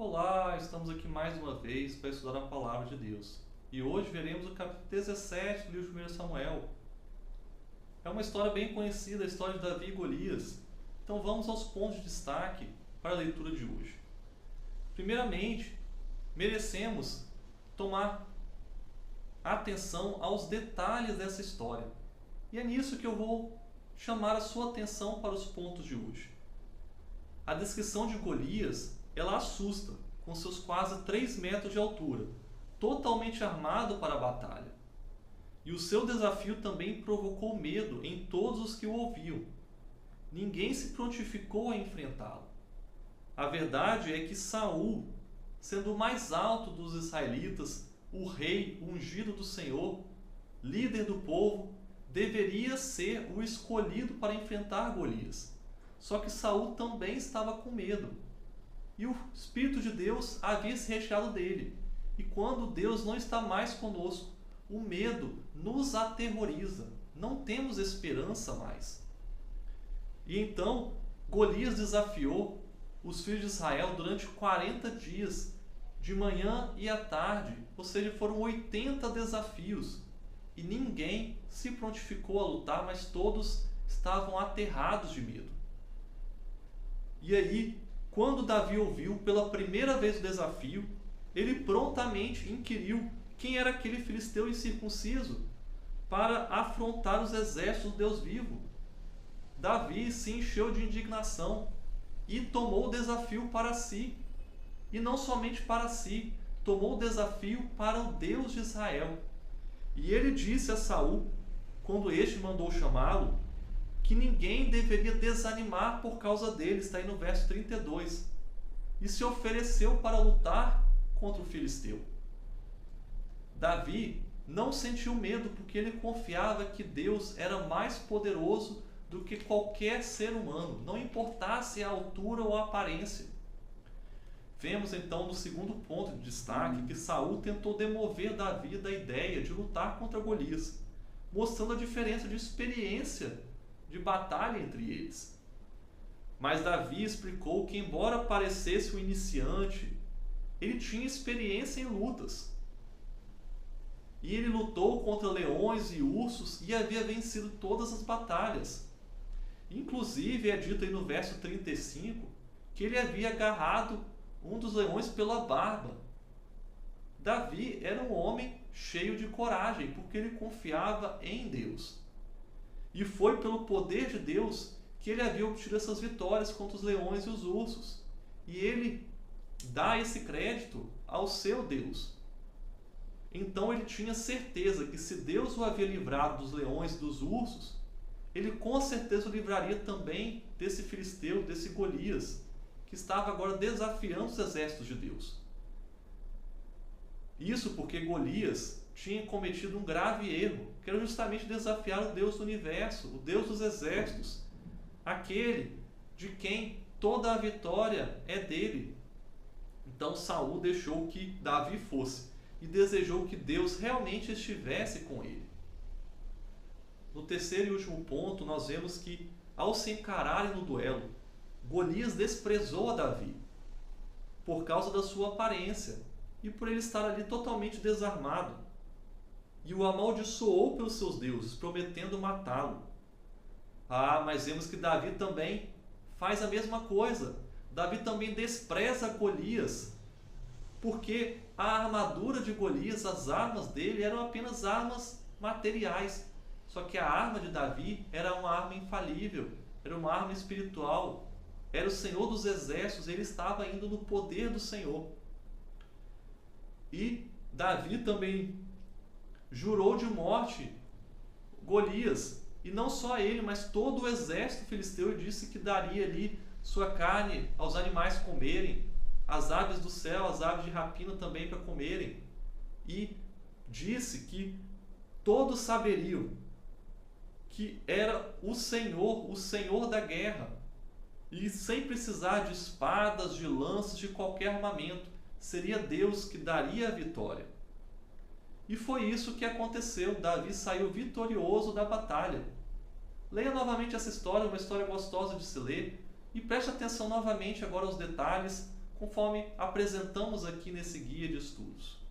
Olá, estamos aqui mais uma vez para estudar a Palavra de Deus. E hoje veremos o capítulo 17 do livro de 1 Samuel. É uma história bem conhecida, a história de Davi e Golias. Então vamos aos pontos de destaque para a leitura de hoje. Primeiramente, merecemos tomar atenção aos detalhes dessa história. E é nisso que eu vou chamar a sua atenção para os pontos de hoje. A descrição de Golias, ela assusta, com seus quase 3 metros de altura, totalmente armado para a batalha. E o seu desafio também provocou medo em todos os que o ouviam. Ninguém se prontificou a enfrentá-lo. A verdade é que Saul, sendo o mais alto dos israelitas, o rei ungido do Senhor, líder do povo, deveria ser o escolhido para enfrentar Golias. Só que Saul também estava com medo. E o Espírito de Deus havia se retirado dele. E quando Deus não está mais conosco, o medo nos aterroriza. Não temos esperança mais. E então, Golias desafiou os filhos de Israel durante 40 dias, de manhã e à tarde. Ou seja, foram 80 desafios. E ninguém se prontificou a lutar, mas todos estavam aterrados de medo. E aí, quando Davi ouviu pela primeira vez o desafio, ele prontamente inquiriu quem era aquele filisteu incircunciso para afrontar os exércitos do Deus vivo. Davi se encheu de indignação e tomou o desafio para si. E não somente para si, tomou o desafio para o Deus de Israel. E ele disse a Saul, quando este mandou chamá-lo, que ninguém deveria desanimar por causa dele, está aí no verso 32, e se ofereceu para lutar contra o filisteu. Davi não sentiu medo porque ele confiava que Deus era mais poderoso do que qualquer ser humano, não importasse a altura ou a aparência. Vemos então no segundo ponto de destaque que Saul tentou demover Davi da ideia de lutar contra Golias, mostrando a diferença de experiência de batalha entre eles. Mas Davi explicou que, embora parecesse um iniciante, ele tinha experiência em lutas. E ele lutou contra leões e ursos e havia vencido todas as batalhas. Inclusive, é dito aí no verso 35 que ele havia agarrado um dos leões pela barba. Davi era um homem cheio de coragem, porque ele confiava em Deus. E foi pelo poder de Deus que ele havia obtido essas vitórias contra os leões e os ursos. E ele dá esse crédito ao seu Deus. Então ele tinha certeza que se Deus o havia livrado dos leões e dos ursos, ele com certeza o livraria também desse filisteu, desse Golias, que estava agora desafiando os exércitos de Deus. Isso porque Golias tinha cometido um grave erro, que era justamente desafiar o Deus do universo, o Deus dos exércitos, aquele de quem toda a vitória é dele. Então Saul deixou que Davi fosse e desejou que Deus realmente estivesse com ele. No terceiro e último ponto, nós vemos que, ao se encararem no duelo, Golias desprezou a Davi por causa da sua aparência e por ele estar ali totalmente desarmado. E o amaldiçoou pelos seus deuses, prometendo matá-lo. Mas vemos que Davi também faz a mesma coisa. Davi também despreza Golias, porque a armadura de Golias, as armas dele, eram apenas armas materiais. Só que a arma de Davi era uma arma infalível, era uma arma espiritual, era o Senhor dos exércitos, ele estava indo no poder do Senhor. E Davi também jurou de morte Golias, e não só ele, mas todo o exército filisteu, e disse que daria ali sua carne aos animais comerem, as aves do céu, as aves de rapina também para comerem. E disse que todos saberiam que era o Senhor da guerra, e sem precisar de espadas, de lanças, de qualquer armamento, seria Deus que daria a vitória. E foi isso que aconteceu. Davi saiu vitorioso da batalha. Leia novamente essa história, uma história gostosa de se ler, e preste atenção novamente agora aos detalhes, conforme apresentamos aqui nesse guia de estudos.